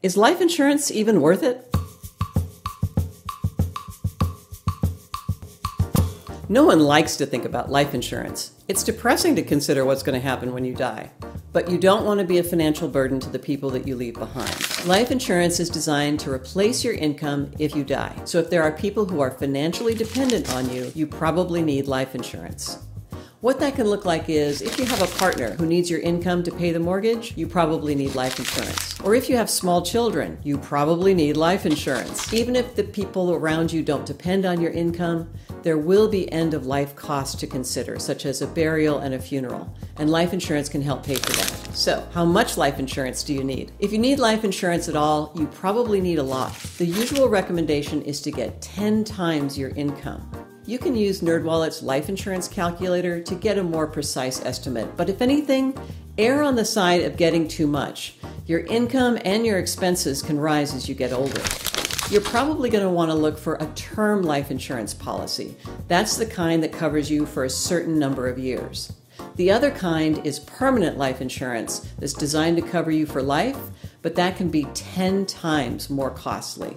Is life insurance even worth it? No one likes to think about life insurance. It's depressing to consider what's going to happen when you die. But you don't want to be a financial burden to the people that you leave behind. Life insurance is designed to replace your income if you die. So if there are people who are financially dependent on you, you probably need life insurance. What that can look like is, if you have a partner who needs your income to pay the mortgage, you probably need life insurance. Or if you have small children, you probably need life insurance. Even if the people around you don't depend on your income, there will be end-of-life costs to consider, such as a burial and a funeral, and life insurance can help pay for that. So, how much life insurance do you need? If you need life insurance at all, you probably need a lot. The usual recommendation is to get 10 times your income. You can use NerdWallet's life insurance calculator to get a more precise estimate, but if anything, err on the side of getting too much. Your income and your expenses can rise as you get older. You're probably going to want to look for a term life insurance policy. That's the kind that covers you for a certain number of years. The other kind is permanent life insurance that's designed to cover you for life, but that can be 10 times more costly.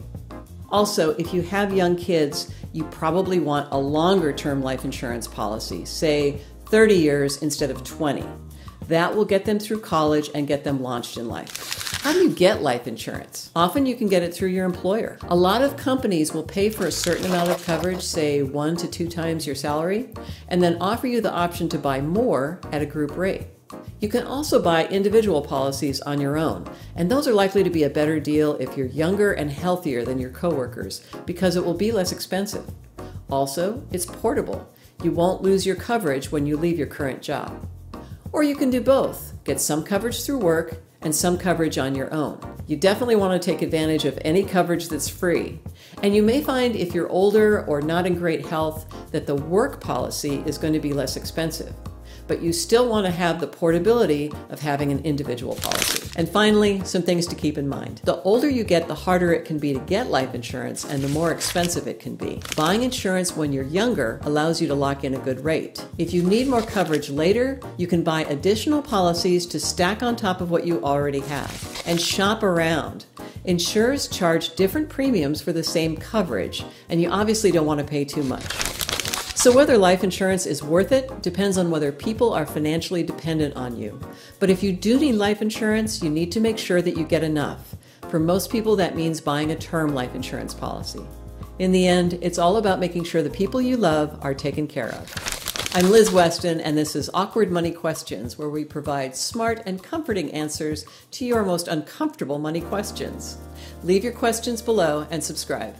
Also, if you have young kids, you probably want a longer term life insurance policy, say 30 years instead of 20. That will get them through college and get them launched in life. How do you get life insurance? Often you can get it through your employer. A lot of companies will pay for a certain amount of coverage, say 1 to 2 times your salary, and then offer you the option to buy more at a group rate. You can also buy individual policies on your own, and those are likely to be a better deal if you're younger and healthier than your coworkers, because it will be less expensive. Also, it's portable. You won't lose your coverage when you leave your current job. Or you can do both. Get some coverage through work and some coverage on your own. You definitely want to take advantage of any coverage that's free. And you may find, if you're older or not in great health, that the work policy is going to be less expensive. But you still want to have the portability of having an individual policy. And finally, some things to keep in mind. The older you get, the harder it can be to get life insurance and the more expensive it can be. Buying insurance when you're younger allows you to lock in a good rate. If you need more coverage later, you can buy additional policies to stack on top of what you already have. And shop around. Insurers charge different premiums for the same coverage, and you obviously don't want to pay too much. So whether life insurance is worth it depends on whether people are financially dependent on you. But if you do need life insurance, you need to make sure that you get enough. For most people, that means buying a term life insurance policy. In the end, it's all about making sure the people you love are taken care of. I'm Liz Weston, and this is Awkward Money Questions, where we provide smart and comforting answers to your most uncomfortable money questions. Leave your questions below and subscribe.